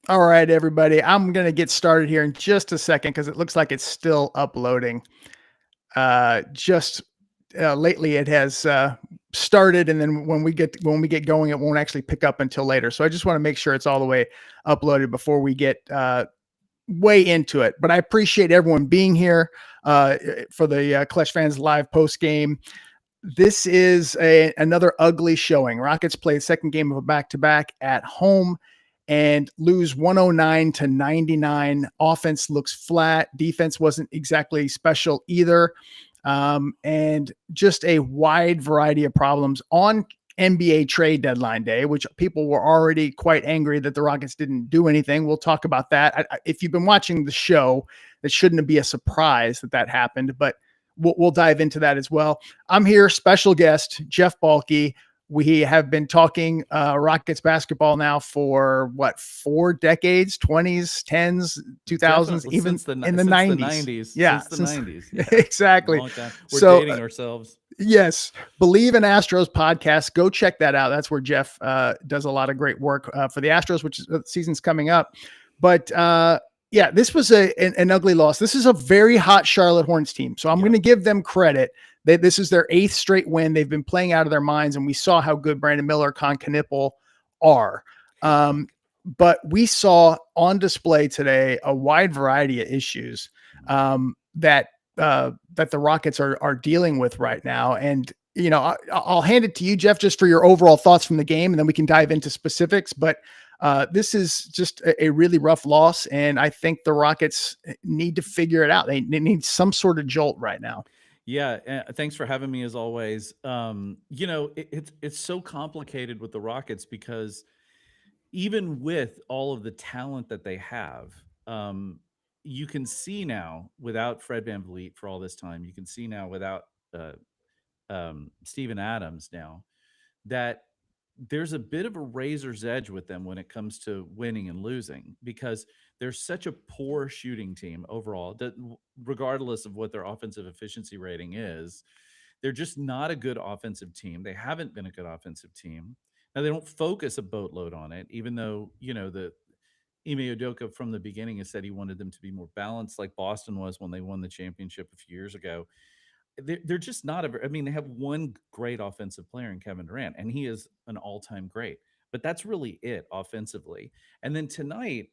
All right, everybody. I'm going to get started here in just a second because it looks like it's still uploading. Just lately, it has started, and then when we get going, it won't actually pick up until later. So I just want to make sure it's all the way uploaded before we get way into it. But I appreciate everyone being here for the ClutchFans live post game. This is another ugly showing. Rockets play the second game of a back-to-back at home and lose 109-99. Offense looks flat. Defense wasn't exactly special either. And just a wide variety of problems on NBA trade deadline day, which people were already quite angry that the Rockets didn't do anything. We'll talk about that. If you've been watching the show, it shouldn't be a surprise that happened, but we'll dive into that as well. I'm here, special guest, Jeff Balke. We have been talking Rockets basketball now for 4 decades, 20s, 10s, 2000s, even in the 90s. Yeah, since the 90s. Yeah. Exactly. We're dating ourselves. Yes. Believe in Astros podcast. Go check that out. That's where Jeff does a lot of great work for the Astros, which is the season's coming up. But yeah, this was an ugly loss. This is a very hot Charlotte Hornets team. So I'm going to give them credit. This is their 8th straight win. They've been playing out of their minds, and we saw how good Brandon Miller, Kon Knueppel are. But we saw on display today a wide variety of issues that the Rockets are dealing with right now. And, you know, I'll hand it to you, Jeff, just for your overall thoughts from the game, and then we can dive into specifics. But this is just a really rough loss, and I think the Rockets need to figure it out. They need some sort of jolt right now. Yeah, thanks for having me as always. You know, it's so complicated with the Rockets because even with all of the talent that they have, you can see now without Fred VanVleet for all this time, you can see now without Steven Adams now that there's a bit of a razor's edge with them when it comes to winning and losing because they're such a poor shooting team overall that regardless of what their offensive efficiency rating is, they're just not a good offensive team. They haven't been a good offensive team. Now they don't focus a boatload on it, even though, you know, the Ime Udoka from the beginning has said he wanted them to be more balanced like Boston was when they won the championship a few years ago. They're just not I mean, they have one great offensive player in Kevin Durant, and he is an all-time great. But that's really it offensively. And then tonight,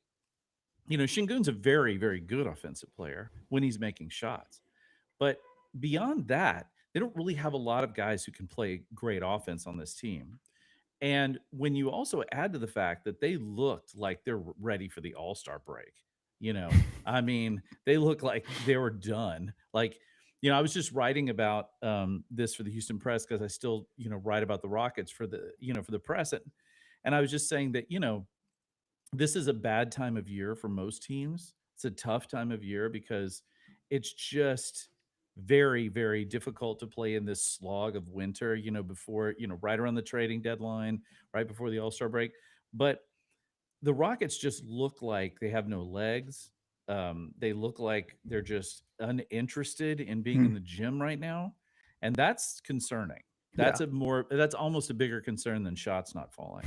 you know, Şengün's a very, very good offensive player when he's making shots. But beyond that, they don't really have a lot of guys who can play great offense on this team. And when you also add to the fact that they looked like they're ready for the All-Star break, you know, I mean, they look like they were done. Like, you know, I was just writing about this for the Houston Press because I still, you know, write about the Rockets for the, you know, for the press. And I was just saying that, you know, this is a bad time of year for most teams. It's a tough time of year because it's just very, very difficult to play in this slog of winter, you know, before, you know, right around the trading deadline, right before the All-Star break. But the Rockets just look like they have no legs. They look like they're just uninterested in being in the gym right now. And that's concerning. That's that's almost a bigger concern than shots not falling.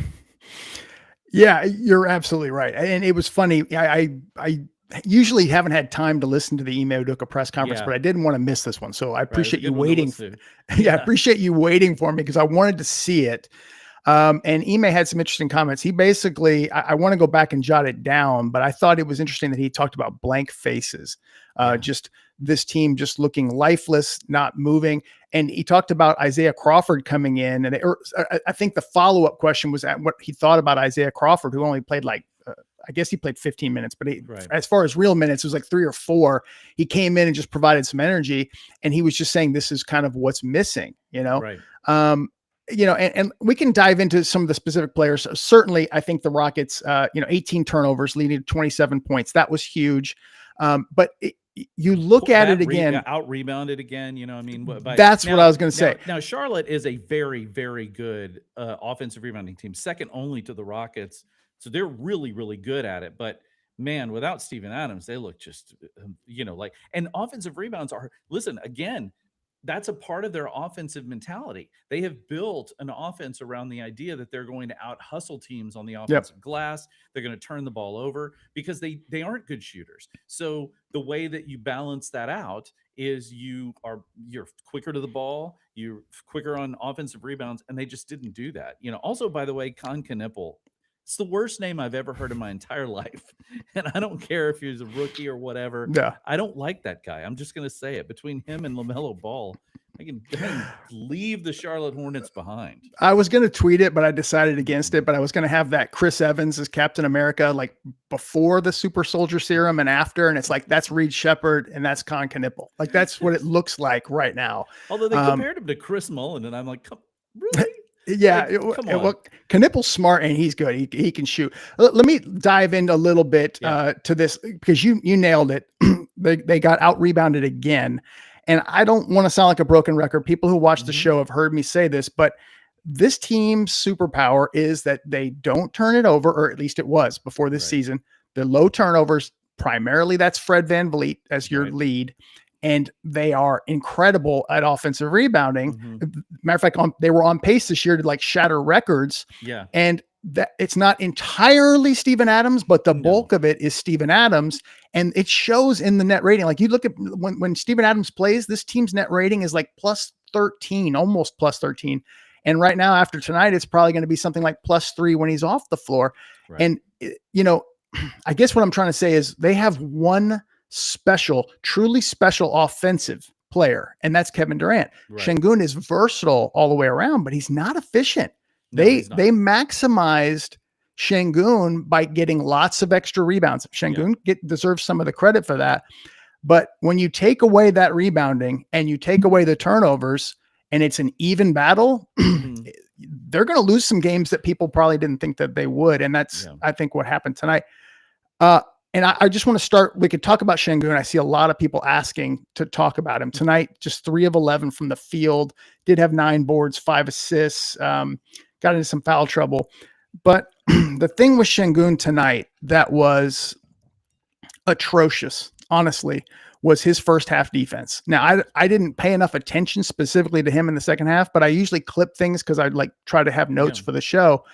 Yeah, you're absolutely right. And it was funny. I usually haven't had time to listen to the Ime Udoka press conference, but I didn't want to miss this one. So I appreciate you waiting. I appreciate you waiting for me because I wanted to see it. And Ime had some interesting comments. He basically, I want to go back and jot it down, but I thought it was interesting that he talked about blank faces, just this team just looking lifeless, not moving. And he talked about Isaiah Crawford coming in. And I think the follow-up question was at what he thought about Isaiah Crawford, who only played like, I guess he played 15 minutes, but as far as real minutes, it was like 3 or 4. He came in and just provided some energy. And he was just saying, this is kind of what's missing, you know? Right. You know, and we can dive into some of the specific players. Certainly, I think the Rockets, 18 turnovers leading to 27 points. That was huge. But you look at it again. Out-rebounded again, you know, I mean. That's what I was going to say. Now, Charlotte is a very, very good offensive rebounding team, second only to the Rockets. So they're really, really good at it. But, man, without Steven Adams, they look just, you know, like – and offensive rebounds are – listen, again – that's a part of their offensive mentality. They have built an offense around the idea that they're going to out hustle teams on the Yep. offensive glass. They're going to turn the ball over because they aren't good shooters. So the way that you balance that out is you're quicker to the ball, you're quicker on offensive rebounds, and they just didn't do that. Also, by the way, Kon Knueppel, it's the worst name I've ever heard in my entire life. And I don't care if he's a rookie or whatever. Yeah. I don't like that guy. I'm just going to say it. Between him and LaMelo Ball, I can leave the Charlotte Hornets behind. I was going to tweet it, but I decided against it. But I was going to have that Chris Evans as Captain America, like before the Super Soldier Serum and after. And it's like, that's Reed Sheppard and that's Kon Knueppel. Like, that's what it looks like right now. Although they compared him to Chris Mullin, and I'm like, really? Yeah, Knueppel's smart and he's good. He can shoot. Let me dive in a little bit to this, because you nailed it. They got out rebounded again, and I don't want to sound like a broken record. People who watch the show have heard me say this, but this team's superpower is that they don't turn it over, or at least it was before this season. The low turnovers, primarily that's Fred VanVleet as your lead. And they are incredible at offensive rebounding. Matter of fact, they were on pace this year to like shatter records. Yeah. And that it's not entirely Steven Adams, but the bulk of it is Steven Adams. And it shows in the net rating. Like, you look at when Steven Adams plays, this team's net rating is like plus 13, almost plus 13. And right now, after tonight, it's probably going to be something like plus 3 when he's off the floor. Right. And, I guess what I'm trying to say is they have one truly special offensive player, and that's Kevin Durant. Right. Şengün is versatile all the way around, but he's not efficient. They maximized Şengün by getting lots of extra rebounds. Şengün deserves some of the credit for that. But when you take away that rebounding and you take away the turnovers and it's an even battle, they're going to lose some games that people probably didn't think that they would. And that's, I think, what happened tonight. And I just want to start. We could talk about Şengün. I see a lot of people asking to talk about him tonight. Just 3 of 11 from the field. Did have 9 boards, 5 assists. Got into some foul trouble. But the thing with Şengün tonight that was atrocious, honestly, was his first half defense. Now, I didn't pay enough attention specifically to him in the second half, but I usually clip things because I'd like try to have notes for the show.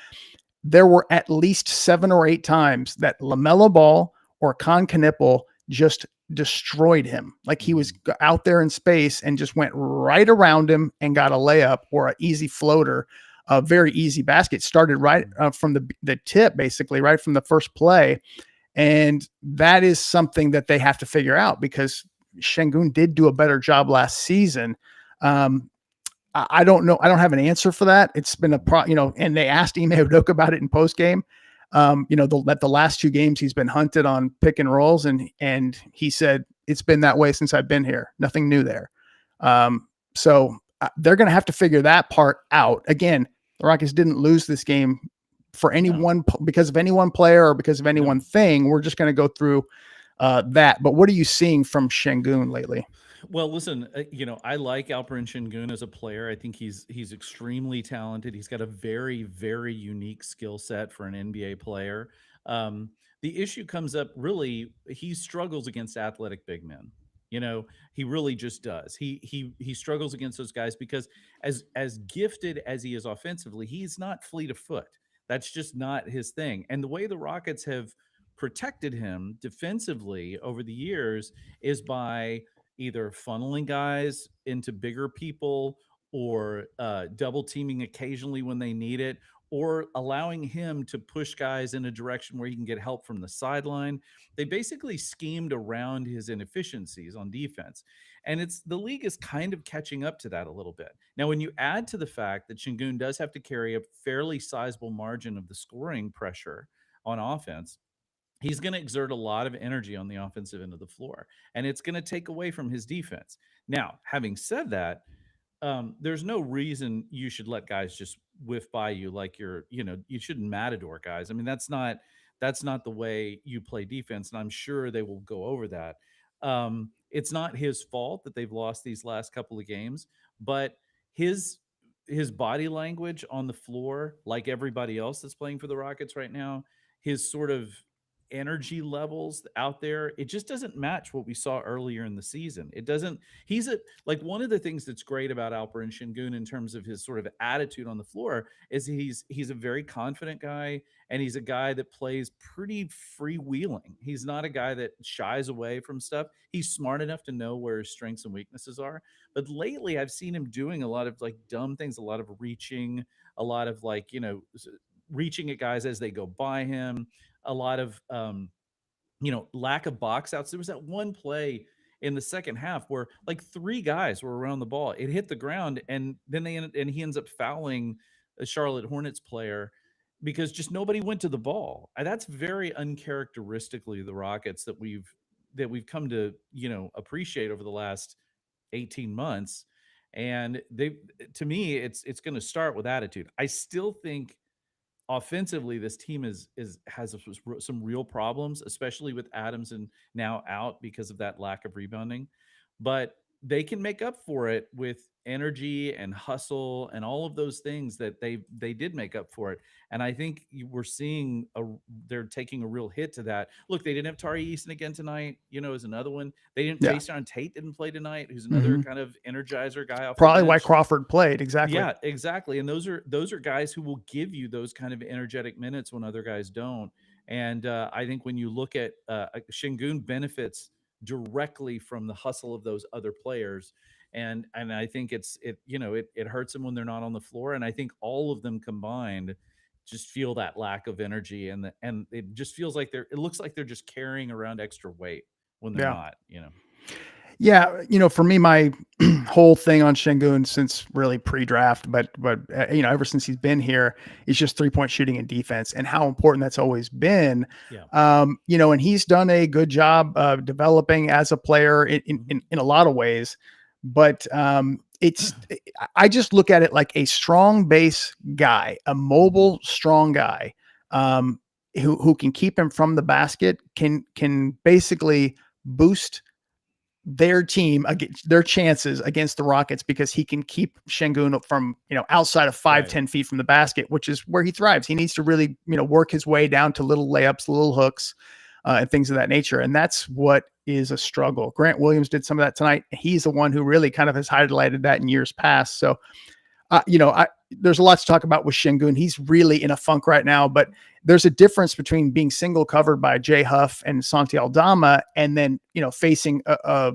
There were at least 7 or 8 times that LaMelo Ball or Kon Knueppel just destroyed him. Like, he was out there in space and just went right around him and got a layup or an easy floater, a very easy basket. Started right from the tip, basically, right from the first play. And that is something that they have to figure out, because Şengün did do a better job last season. I don't know. I don't have an answer for that. It's been and they asked Ime Udoka about it in postgame. The last 2 games he's been hunted on pick and rolls, and he said it's been that way since I've been here. Nothing new there. So they're going to have to figure that part out. Again, the Rockets didn't lose this game for because of any one player or because of any one thing. We're just going to go through that. But what are you seeing from Şengün lately? Well, listen, I like Alperen Şengün as a player. I think he's extremely talented. He's got a very, very unique skill set for an NBA player. The issue comes up, really, he struggles against athletic big men. He really just does. He struggles against those guys because as gifted as he is offensively, he's not fleet of foot. That's just not his thing. And the way the Rockets have protected him defensively over the years is by either funneling guys into bigger people or double teaming occasionally when they need it, or allowing him to push guys in a direction where he can get help from the sideline. They basically schemed around his inefficiencies on defense. And the league is kind of catching up to that a little bit. Now, when you add to the fact that Şengün does have to carry a fairly sizable margin of the scoring pressure on offense, he's going to exert a lot of energy on the offensive end of the floor, and it's going to take away from his defense. Now, having said that, there's no reason you should let guys just whiff by you like you shouldn't matador guys. I mean, that's not the way you play defense, and I'm sure they will go over that. It's not his fault that they've lost these last couple of games, but his body language on the floor, like everybody else that's playing for the Rockets right now, his sort of energy levels out there, it just doesn't match what we saw earlier in the season. It doesn't. Like one of the things that's great about Alperen Şengün in terms of his sort of attitude on the floor is he's a very confident guy, and he's a guy that plays pretty freewheeling. He's not a guy that shies away from stuff. He's smart enough to know where his strengths and weaknesses are. But lately, I've seen him doing a lot of like dumb things, a lot of reaching, a lot of like reaching at guys as they go by him, a lot of lack of box outs. There was that one play in the second half where like three guys were around the ball. It hit the ground, and then he ends up fouling a Charlotte Hornets player because just nobody went to the ball. And that's very uncharacteristically the Rockets that we've come to appreciate over the last 18 months. And to me, it's going to start with attitude. I still think offensively, this team has some real problems, especially with Adams and now out because of that lack of rebounding. But they can make up for it with energy and hustle and all of those things that they did make up for it. And I think we're seeing they're taking a real hit to that. Look, they didn't have Tari Eason again tonight. Is another one. They didn't. Jason Tate didn't play tonight, who's another kind of energizer guy. Off Probably why Crawford played. Exactly. Yeah, exactly. And those are guys who will give you those kind of energetic minutes when other guys don't. And I think when you look at Şengün benefits directly from the hustle of those other players. And I think it hurts them when they're not on the floor. And I think all of them combined just feel that lack of energy, and it just feels like it looks like they're just carrying around extra weight when they're not, Yeah, for me, my whole thing on Şengün since really pre-draft, but ever since he's been here, is just 3-point shooting and defense, and how important that's always been. Yeah. And he's done a good job of developing as a player in a lot of ways. But I just look at it like a strong base guy, a mobile, strong guy, who can keep him from the basket, can basically boost their team, their chances against the Rockets, because he can keep Şengün from, outside of 5-10 feet from the basket, which is where he thrives. He needs to really, work his way down to little layups, little hooks, and things of that nature. And that's what is a struggle. Grant Williams did some of that tonight. He's the one who really kind of has highlighted that in years past. So, there's a lot to talk about with Şengün. He's really in a funk right now, but there's a difference between being single covered by Jay Huff and Santi Aldama, and then, facing a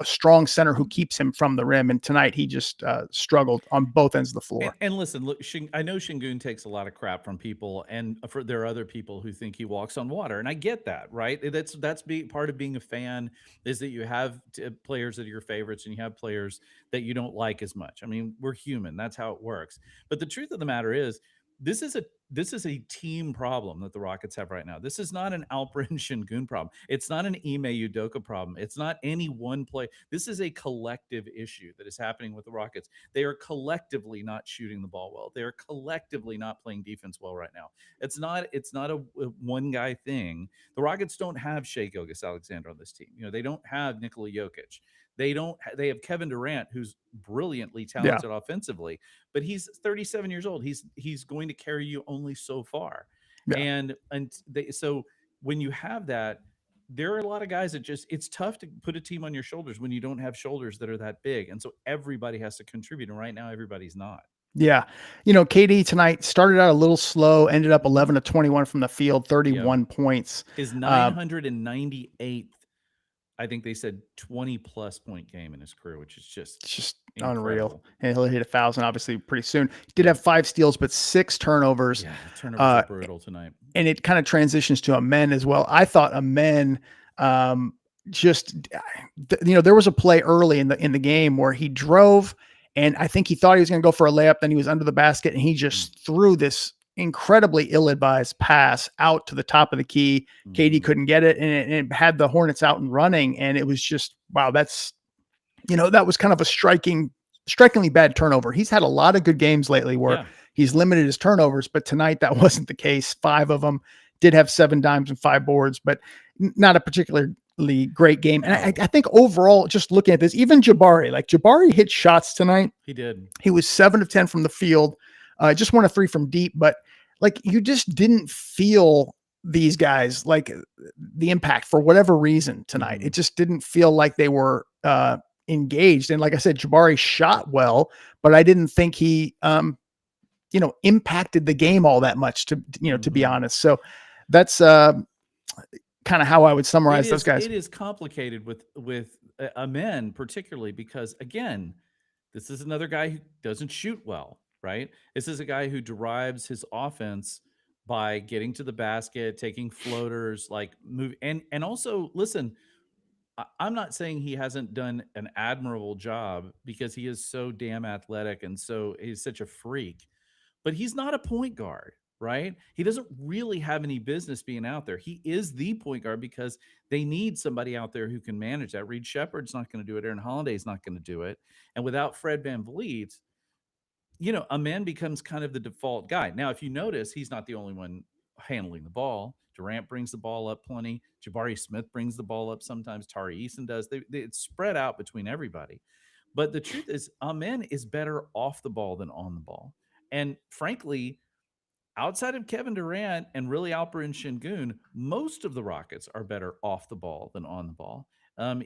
strong center who keeps him from the rim. And tonight he just struggled on both ends of the floor. And listen, look, I know Şengün takes a lot of crap from people, and there are other people who think he walks on water. And I get that, right? That's part of being a fan, is that you have players that are your favorites and you have players that you don't like as much. I mean, we're human. That's how it works. But the truth of the matter is, this is a team problem that the Rockets have right now. This is not an Alperen Şengün problem. It's not an Ime Udoka problem. It's not any one play. This is a collective issue that is happening with the Rockets. They are collectively not shooting the ball well. They are collectively not playing defense well right now. It's not a one guy thing. The Rockets don't have Shai Gilgeous-Alexander on this team. They don't have Nikola Jokic. They have Kevin Durant, who's brilliantly talented offensively, but he's 37 years old. He's going to carry you only so far. Yeah. So when you have that, there are a lot of guys that it's tough to put a team on your shoulders when you don't have shoulders that are that big. And so everybody has to contribute. And right now, everybody's not. Yeah. KD tonight started out a little slow, ended up 11 of 21 from the field, 31 points. His 998th. I think they said 20+ point game in his career, which is just unreal. And he'll hit 1,000 obviously pretty soon. He did have 5 steals, but 6 turnovers. Yeah, turnovers are brutal tonight. And it kind of transitions to Amen as well. I thought Amen there was a play early in the game where he drove, and I think he thought he was going to go for a layup. Then he was under the basket, and he just threw this incredibly ill-advised pass out to the top of the key. KD couldn't get it, and it had the Hornets out and running. And it was just, wow, that's, that was kind of a strikingly bad turnover. He's had a lot of good games lately where he's limited his turnovers, but tonight that wasn't the case. 5 of them, did have 7 dimes and 5 boards, but not a particularly great game. And I think overall, just looking at this, even Jabari hit shots tonight. He did. He was 7 of 10 from the field. Just 1 of 3 from deep, but you just didn't feel these guys, like the impact for whatever reason tonight. It just didn't feel like they were engaged. And like I said, Jabari shot well, but I didn't think he, impacted the game all that much to be honest. So that's kind of how I would summarize those guys. It is complicated with Amen particularly because, again, this is another guy who doesn't shoot well, right? This is a guy who derives his offense by getting to the basket, taking floaters, like move. And also, listen, I'm not saying he hasn't done an admirable job because he is so damn athletic and so he's such a freak, but he's not a point guard, right? He doesn't really have any business being out there. He is the point guard because they need somebody out there who can manage that. Reed Sheppard's not going to do it. Aaron Holiday's not going to do it. And without Fred VanVleet, Amen becomes kind of the default guy. Now, if you notice, he's not the only one handling the ball. Durant brings the ball up plenty. Jabari Smith brings the ball up sometimes. Tari Eason does. It's spread out between everybody. But the truth is, Amen is better off the ball than on the ball. And frankly, outside of Kevin Durant and really Alperen Sengun, most of the Rockets are better off the ball than on the ball.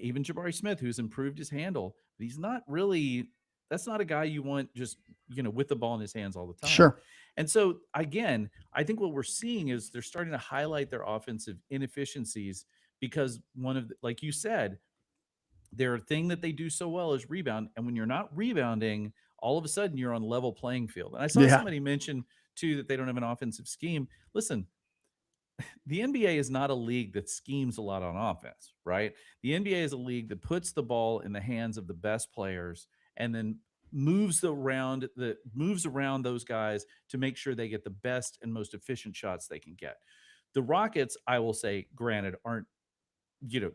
Even Jabari Smith, who's improved his handle, but he's not really – that's not a guy you want just, with the ball in his hands all the time. Sure. And so, again, I think what we're seeing is they're starting to highlight their offensive inefficiencies because like you said, their thing that they do so well is rebound. And when you're not rebounding, all of a sudden you're on level playing field. And I saw somebody mention, too, that they don't have an offensive scheme. Listen, the NBA is not a league that schemes a lot on offense, right? The NBA is a league that puts the ball in the hands of the best players and then moves around those guys to make sure they get the best and most efficient shots they can get. The Rockets, I will say, granted, aren't,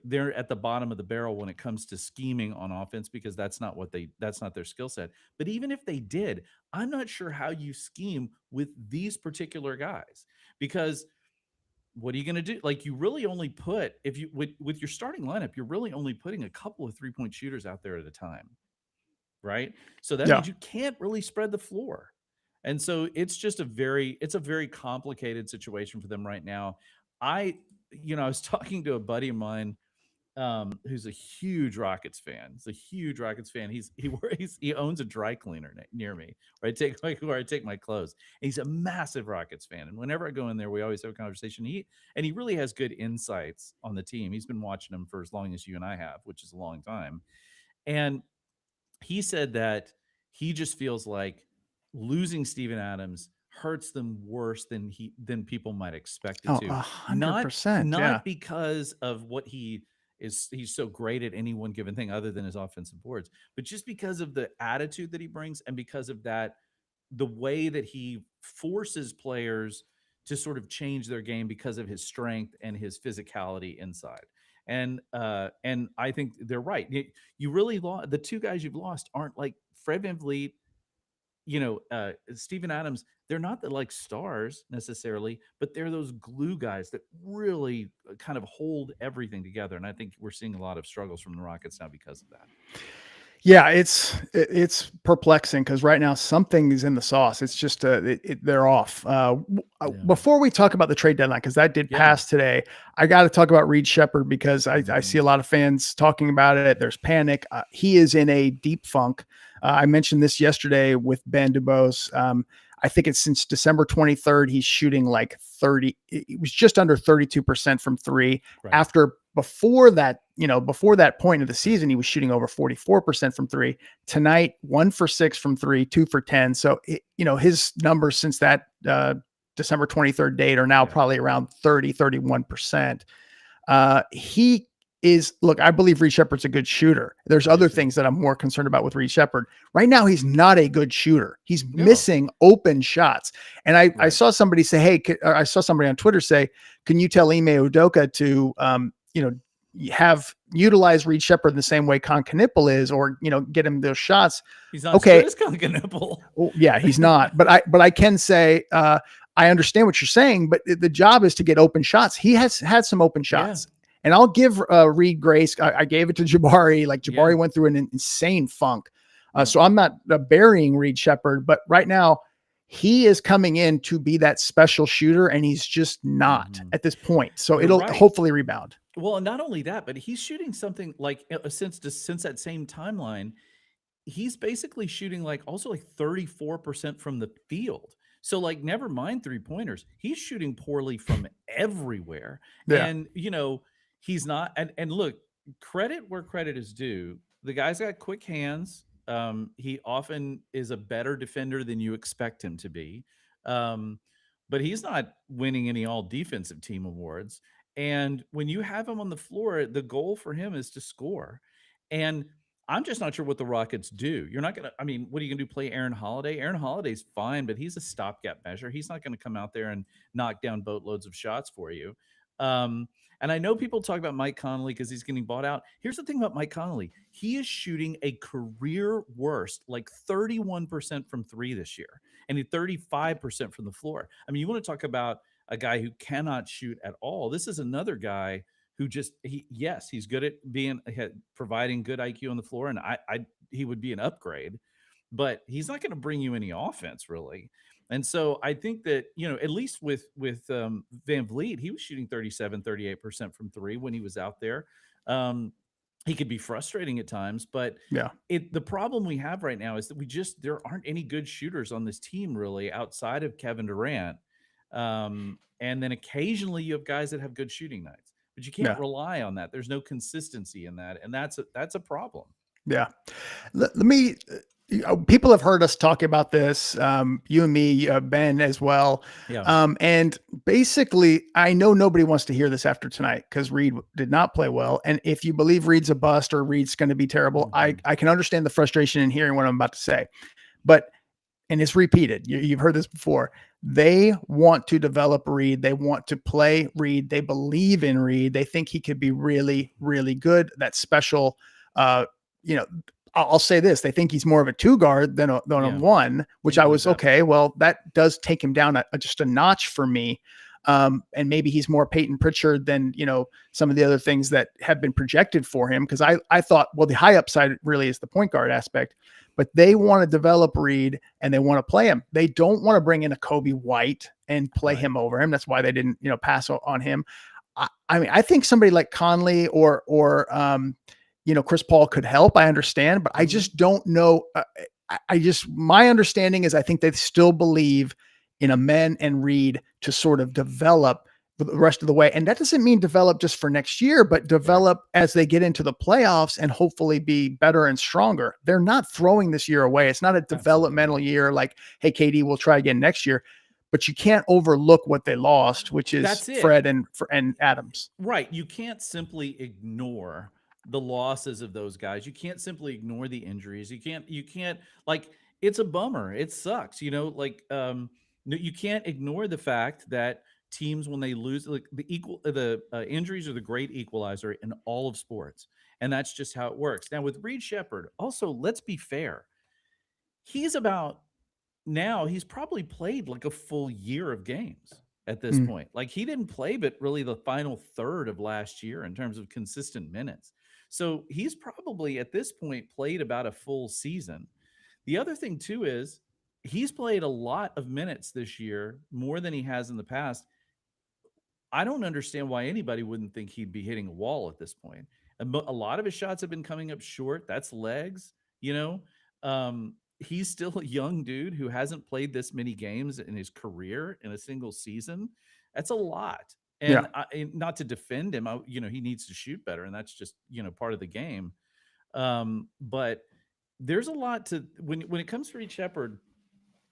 they're at the bottom of the barrel when it comes to scheming on offense because that's not their skill set. But even if they did, I'm not sure how you scheme with these particular guys because what are you going to do? Like, you really only put, if you with your starting lineup, you're really only putting a couple of 3-point shooters out there at a time. Right. So that means you can't really spread the floor. And so it's just a very complicated situation for them right now. I was talking to a buddy of mine who's a huge Rockets fan. He's a huge Rockets fan. He owns a dry cleaner near me where I take my clothes. And he's a massive Rockets fan. And whenever I go in there, we always have a conversation. He really has good insights on the team. He's been watching them for as long as you and I have, which is a long time. And he said that he just feels like losing Steven Adams hurts them worse than people might expect it to. 100%. Not because of what he's so great at any one given thing other than his offensive boards, but just because of the attitude that he brings and because of the way that he forces players to sort of change their game because of his strength and his physicality inside. And I think they're right. You really lost the two guys you've lost aren't like Fred VanVleet, Steven Adams. They're not the like stars necessarily, but they're those glue guys that really kind of hold everything together. And I think we're seeing a lot of struggles from the Rockets now because of that. Yeah, it's perplexing because right now something is in the sauce. It's just they're off. Before we talk about the trade deadline, because that did pass today, I got to talk about Reed Sheppard because I see a lot of fans talking about it. There's panic. He is in a deep funk. I mentioned this yesterday with Ben Dubose. I think it's since December 23rd, he's shooting like 30. It was just under 32% from three. Right. Before that point of the season, he was shooting over 44% from three. Tonight, 1 for 6 from three, 2 for 10. So, his numbers since that December 23rd date are now probably around 30, 31%. I believe Reed Sheppard's a good shooter. There's other things that I'm more concerned about with Reed Sheppard. Right now, he's not a good shooter. He's missing open shots. And I saw somebody say, I saw somebody on Twitter say, can you tell Ime Udoka to, utilize Reed Sheppard in the same way Kon Knueppel is, or, get him those shots. He's not okay. As good as Kon Knueppel. Well, yeah, he's not, but I can say, I understand what you're saying, but the job is to get open shots. He has had some open shots. And I'll give Reed grace. I gave it to Jabari. Like Jabari went through an insane funk. So I'm not burying Reed Sheppard, but right now he is coming in to be that special shooter, and he's just not at this point. So You're it'll right. hopefully rebound. Well, and not only that, but he's shooting something like since that same timeline, he's basically shooting like also like 34% from the field. So like never mind 3-pointers. He's shooting poorly from everywhere. Yeah. And he's not and look, credit where credit is due. The guy's got quick hands. He often is a better defender than you expect him to be. But he's not winning any all defensive team awards. And when you have him on the floor, the goal for him is to score. And I'm just not sure what the Rockets do. You're not going to, I mean, what are you going to do? Play Aaron Holiday? Aaron Holiday's fine, but he's a stopgap measure. He's not going to come out there and knock down boatloads of shots for you. And I know people talk about Mike Conley because he's getting bought out. Here's the thing about Mike Conley. He is shooting a career worst, like 31% from three this year, and 35% from the floor. I mean, you want to talk about a guy who cannot shoot at all. This is another guy who just he's good at providing good IQ on the floor, and he would be an upgrade, but he's not going to bring you any offense really. And so I think that at least with Van Vliet, he was shooting 38% from three when he was out there. He could be frustrating at times, but the problem we have right now is that there aren't any good shooters on this team really outside of Kevin Durant. And then occasionally you have guys that have good shooting nights. But you can't rely on that. There's no consistency in that, and that's a problem. Yeah. Let me. People have heard us talk about this. You and me, Ben, as well. Yeah. And basically, I know nobody wants to hear this after tonight because Reed did not play well. And if you believe Reed's a bust or Reed's going to be terrible, I can understand the frustration in hearing what I'm about to say. But and it's repeated. You've heard this before. They want to develop Reed. They want to play Reed. They believe in Reed. They think he could be really, really good. That special, I'll say this. They think he's more of a 2-guard than a 1, which I was okay. Well, that does take him down just a notch for me. And maybe he's more Peyton Pritchard than, some of the other things that have been projected for him. Cause I thought, well, the high upside really is the point guard aspect, but they want to develop Reed and they want to play him. They don't want to bring in a Kobe White and play him over him. That's why they didn't, pass on him. I mean, I think somebody like Conley or Chris Paul could help. I understand, but I just don't know. My understanding is I think they still believe in Amen and Reed to sort of develop the rest of the way. And that doesn't mean develop just for next year, but develop as they get into the playoffs and hopefully be better and stronger. They're not throwing this year away. It's not a developmental year like, hey, KD, we'll try again next year. But you can't overlook what they lost, which is Fred and Adams. Right. You can't simply ignore the losses of those guys. You can't simply ignore the injuries. You can't like, it's a bummer. It sucks, you can't ignore the fact that teams, when they lose, like the injuries are the great equalizer in all of sports. And that's just how it works. Now with Reed Sheppard, also, let's be fair. He's probably played like a full year of games at this point. Like he didn't play, but really the final third of last year in terms of consistent minutes. So he's probably at this point played about a full season. The other thing too is he's played a lot of minutes this year, more than he has in the past. I don't understand why anybody wouldn't think he'd be hitting a wall at this point. A lot of his shots have been coming up short. That's legs, he's still a young dude who hasn't played this many games in his career in a single season. That's a lot. And not to defend him, he needs to shoot better, and that's just, part of the game. But there's a lot to when it comes to Reed Sheppard.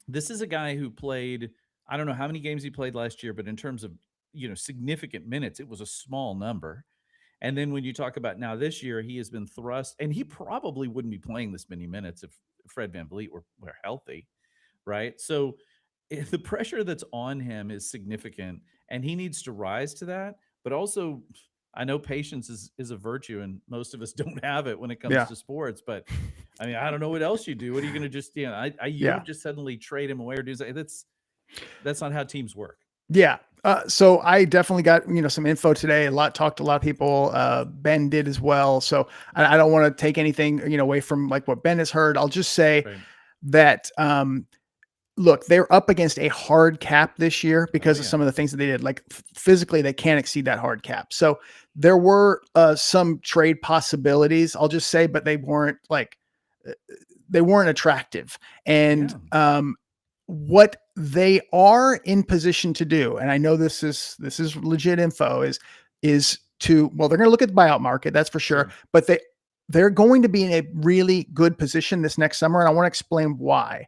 This is a guy who played, I don't know how many games he played last year, but in terms of, significant minutes, it was a small number. And then when you talk about now this year, he has been thrust, and he probably wouldn't be playing this many minutes if Fred VanVleet were healthy, right? So the pressure that's on him is significant, and he needs to rise to that. But also, I know patience is a virtue, and most of us don't have it when it comes to sports. But I mean, I don't know what else you do. What are you going to just, just suddenly trade him away or do that? That's not how teams work. Yeah. So I definitely got, some info today. Talked to a lot of people. Ben did as well. So I don't want to take anything, away from like what Ben has heard. I'll just say that, look, they're up against a hard cap this year because of some of the things that they did. Like physically, they can't exceed that hard cap. So there were some trade possibilities, I'll just say, but they weren't attractive. And what they are in position to do, and I know this is legit info, is to, well, they're going to look at the buyout market, that's for sure, but they're going to be in a really good position this next summer, and I want to explain why.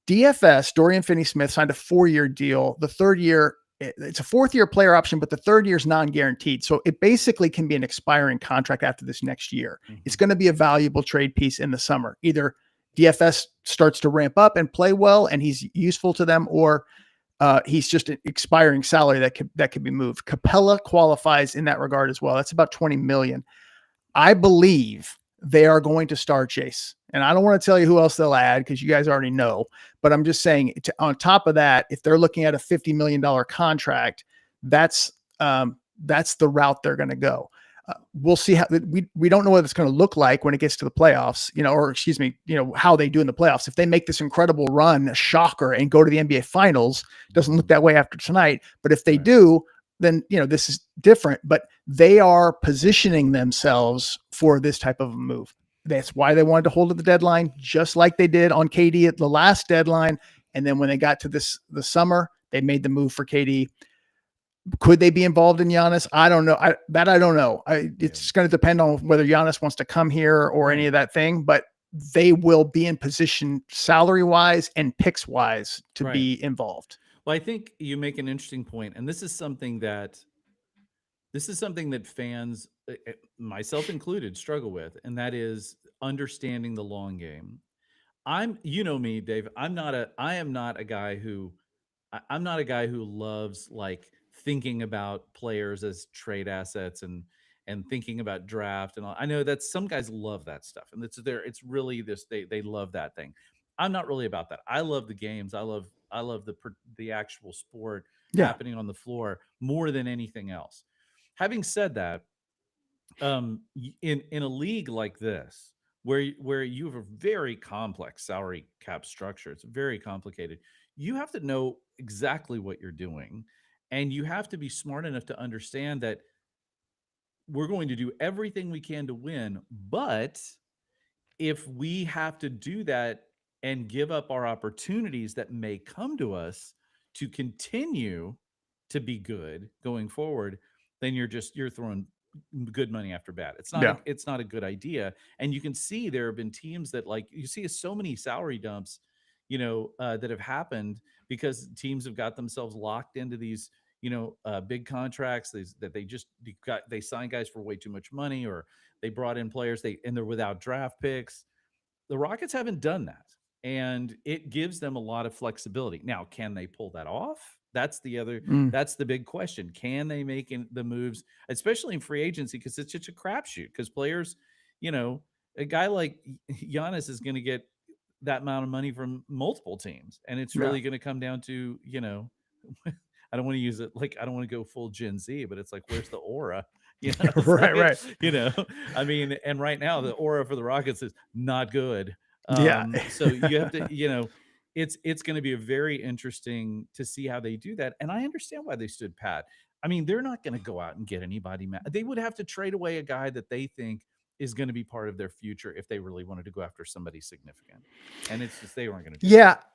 DFS, Dorian Finney-Smith, signed a 4-year deal. The third year, it's a 4th-year player option, but the third year is non-guaranteed. So it basically can be an expiring contract after this next year. Mm-hmm. It's going to be a valuable trade piece in the summer. Either DFS starts to ramp up and play well, and he's useful to them, or he's just an expiring salary that could be moved. Capella qualifies in that regard as well. That's about $20 million. I believe they are going to star chase. And I don't want to tell you who else they'll add because you guys already know. But I'm just saying, on top of that, if they're looking at a $50 million contract, that's the route they're going to go. We'll see how we don't know what it's going to look like when it gets to the playoffs, how they do in the playoffs. If they make this incredible run, a shocker, and go to the NBA Finals, doesn't look that way after tonight. But if they do, then this is different. But they are positioning themselves for this type of a move. That's why they wanted to hold at the deadline, just like they did on KD at the last deadline. And then when they got to the summer, they made the move for KD. Could they be involved in Giannis? I don't know. I don't know. It's going to depend on whether Giannis wants to come here or any of that thing, but they will be in position salary-wise and picks-wise to be involved. Well, I think you make an interesting point, and this is something that fans, myself included, struggle with, and that is understanding the long game. Me, Dave. I'm not a guy who loves like thinking about players as trade assets and thinking about draft and all. I know that some guys love that stuff, and it's really this, they love that thing. I'm not really about that. I love the games. I love the actual sport happening on the floor more than anything else. Having said that, in a league like this, where you have a very complex salary cap structure, it's very complicated. You have to know exactly what you're doing, and you have to be smart enough to understand that we're going to do everything we can to win. But if we have to do that and give up our opportunities that may come to us to continue to be good going forward, then you're throwing good money after bad. It's not a good idea. And you can see there have been teams that, like, you see so many salary dumps, that have happened because teams have got themselves locked into these, big contracts that they sign guys for way too much money, or they brought in players and they're without draft picks. The Rockets haven't done that, and it gives them a lot of flexibility. Now, can they pull that off? That's the big question. Can they make the moves, especially in free agency? Because it's such a crapshoot. Because players, a guy like Giannis is going to get that amount of money from multiple teams, and it's really going to come down to, I don't want to use it like, I don't want to go full Gen Z, but it's like, where's the aura? Right. I mean, and right now the aura for the Rockets is not good. So you have to, it's going to be a very interesting to see how they do that. And I understand why they stood pat. I mean, they're not going to go out and get anybody. They would have to trade away a guy that they think is going to be part of their future if they really wanted to go after somebody significant. And it's just, they weren't going to do that.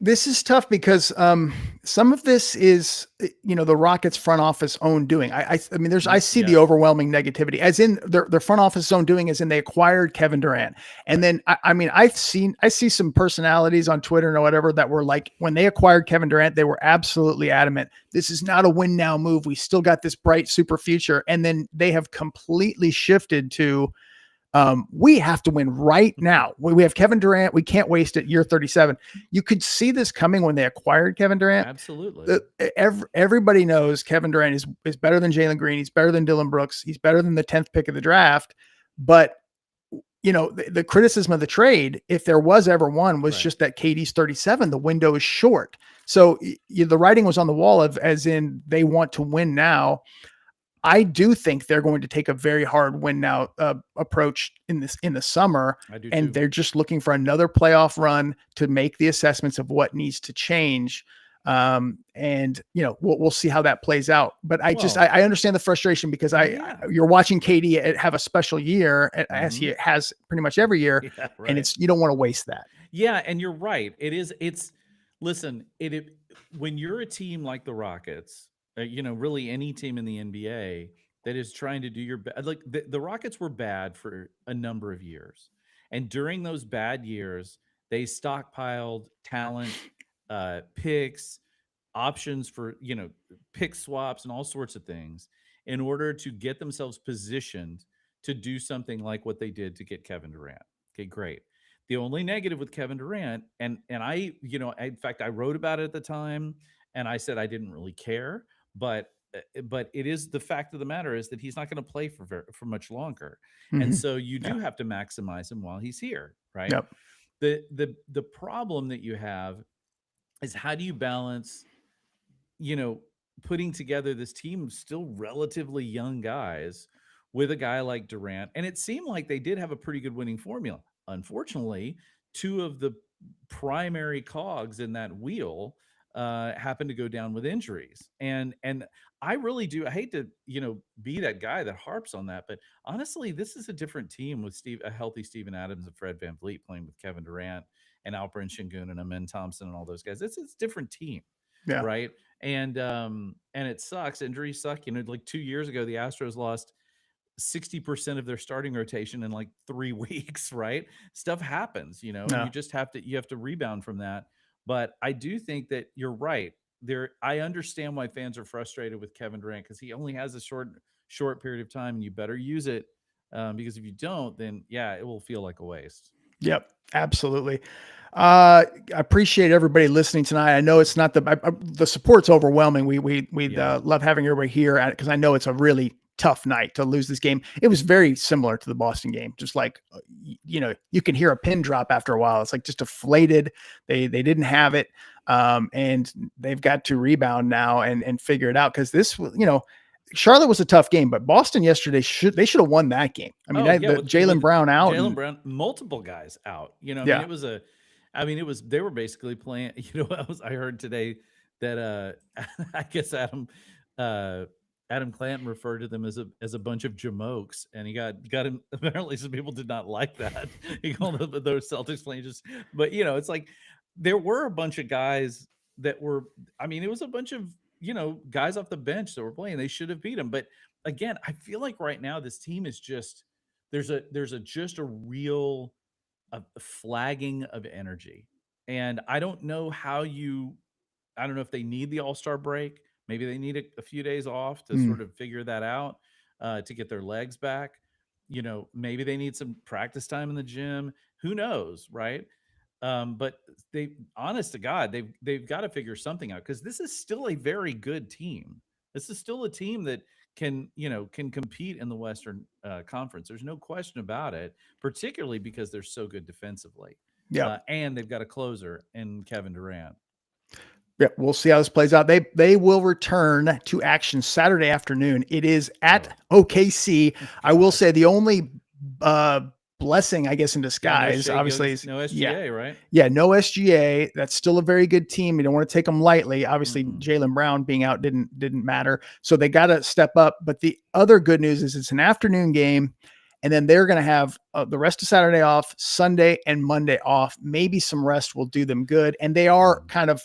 This is tough because some of this is, the Rockets front office own doing. I see the overwhelming negativity, as in their front office own doing, as in they acquired Kevin Durant. And then, I see some personalities on Twitter or whatever that were like, when they acquired Kevin Durant, they were absolutely adamant, this is not a win now move. We still got this bright super future. And then they have completely shifted to, we have to win right now. We have Kevin Durant. We can't waste it. Year 37. You could see this coming when they acquired Kevin Durant. Absolutely. Everybody knows Kevin Durant is better than Jalen Green. He's better than Dylan Brooks. He's better than the 10th pick of the draft. But, the criticism of the trade, if there was ever one, was just that KD's 37. The window is short. So the writing was on the wall as in they want to win now. I do think they're going to take a very hard win now approach in the summer, I do and too. they're just looking for another playoff run to make the assessments of what needs to change. And we'll see how that plays out. But I understand the frustration because you're watching KD have a special year as he has pretty much every year, and you don't want to waste that. Yeah, and you're right. Listen, when you're a team like the Rockets, really any team in the NBA that is trying to do your best, like the Rockets were bad for a number of years, and during those bad years, they stockpiled talent, picks, options for pick swaps and all sorts of things in order to get themselves positioned to do something like what they did to get Kevin Durant. Okay, great. The only negative with Kevin Durant, and I, in fact, I wrote about it at the time, and I said I didn't really care, but it is the fact of the matter is that he's not going to play for much longer, and so you do have to maximize him while he's here, right? Yep. The problem that you have is how do you balance, putting together this team of still relatively young guys with a guy like Durant, and it seemed like they did have a pretty good winning formula. Unfortunately, two of the primary cogs in that wheel happened to go down with injuries. And I really do. I hate to, be that guy that harps on that, but honestly, this is a different team with a healthy Steven Adams and Fred VanVleet playing with Kevin Durant and Alperen Şengün and Amen Thompson and all those guys. It's a different team. Yeah. Right. And it sucks. Injuries suck. Like 2 years ago, the Astros lost 60% of their starting rotation in like 3 weeks, right? Stuff happens, and you just have to rebound from that. But I do think that you're right. I understand why fans are frustrated with Kevin Durant because he only has a short period of time, and you better use it because if you don't, then it will feel like a waste. Yep, absolutely. I appreciate everybody listening tonight. I know it's not the support's overwhelming. We love having everybody here because I know it's a really tough night to lose this game. It was very similar to the Boston game. Just like, you can hear a pin drop after a while. It's like just deflated. They didn't have it. And they've got to rebound now and figure it out. Cause this, Charlotte was a tough game, but Boston yesterday should have won that game. I mean, Jaylen Brown out. Jaylen Brown, multiple guys out. They were basically playing. I heard today that I guess Adam Clanton referred to them as a bunch of jamokes, and he got him. Apparently, some people did not like that. He called them those Celtics playing but it's like there were a bunch of guys that were. I mean, it was a bunch of guys off the bench that were playing. They should have beat them, but again, I feel like right now this team is just there's a real flagging of energy, and I don't know if they need the All-Star break. Maybe they need a few days off to sort of figure that out, to get their legs back. Maybe they need some practice time in the gym. Who knows, right? But honest to God, they've got to figure something out because this is still a very good team. This is still a team that can compete in the Western Conference. There's no question about it, particularly because they're so good defensively. Yeah, and they've got a closer in Kevin Durant. Yeah, we'll see how this plays out. They will return to action Saturday afternoon. It is at OKC. I will say the only blessing, I guess, in disguise, obviously, is no SGA, right? Yeah, no SGA. That's still a very good team. You don't want to take them lightly. Obviously, Jaylen Brown being out didn't matter. So they got to step up. But the other good news is it's an afternoon game. And then they're going to have the rest of Saturday off, Sunday and Monday off. Maybe some rest will do them good. And they are kind of,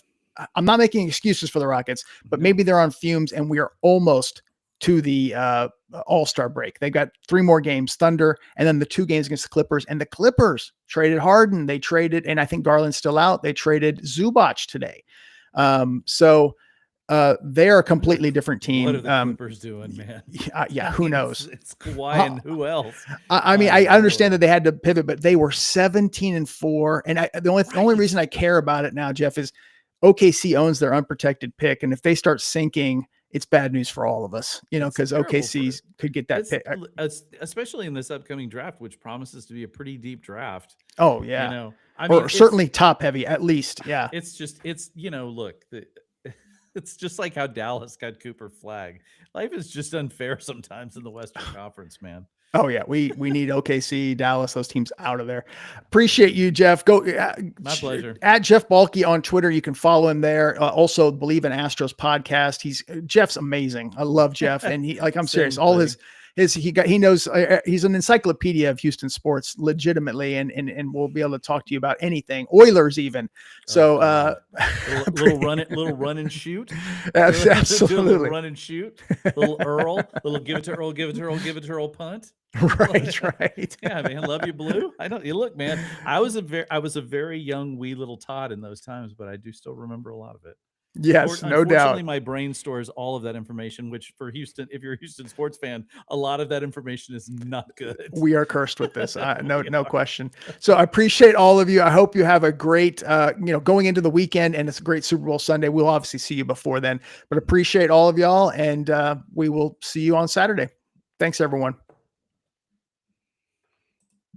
I'm not making excuses for the Rockets, but maybe they're on fumes and we are almost to the All-Star break. They've got 3 more games, Thunder, and then the 2 games against the Clippers. And the Clippers traded Harden. They traded, and I think Garland's still out. They traded Zubac today. So they are a completely different team. What are the Clippers doing, man? Yeah, who knows? It's Kawhi and who else? I mean, I understand that they had to pivot, but they were 17-4. And the only reason I care about it now, Jeff, is OKC owns their unprotected pick. And if they start sinking, it's bad news for all of us, because OKC could get that pick. Especially in this upcoming draft, which promises to be a pretty deep draft. Oh, yeah. Or certainly top heavy, at least. Yeah. It's just, look, It's just like how Dallas got Cooper Flag. Life is just unfair sometimes in the Western Conference, man. Oh yeah, we need OKC, Dallas, those teams out of there. Appreciate you, Jeff. Go My pleasure. At Jeff Balke on Twitter. You can follow him there. Also, Believe in Astros podcast. Jeff's amazing. I love Jeff, and I'm serious. All buddy. he knows. He's an encyclopedia of Houston sports, legitimately, and we'll be able to talk to you about anything, Oilers even. So little run and shoot. Absolutely, little run and shoot. Little Earl, little give it to Earl, give it to Earl, give it to Earl punt. Right. Yeah, man, love you, Blue. I know you look, man. I was a very young wee little tot in those times, but I do still remember a lot of it. Yes, no doubt. Unfortunately, my brain stores all of that information, which for Houston, if you're a Houston sports fan, a lot of that information is not good. We are cursed with this. No question. So I appreciate all of you. I hope you have a great, going into the weekend, and it's a great Super Bowl Sunday. We'll obviously see you before then, but appreciate all of y'all, and we will see you on Saturday. Thanks, everyone.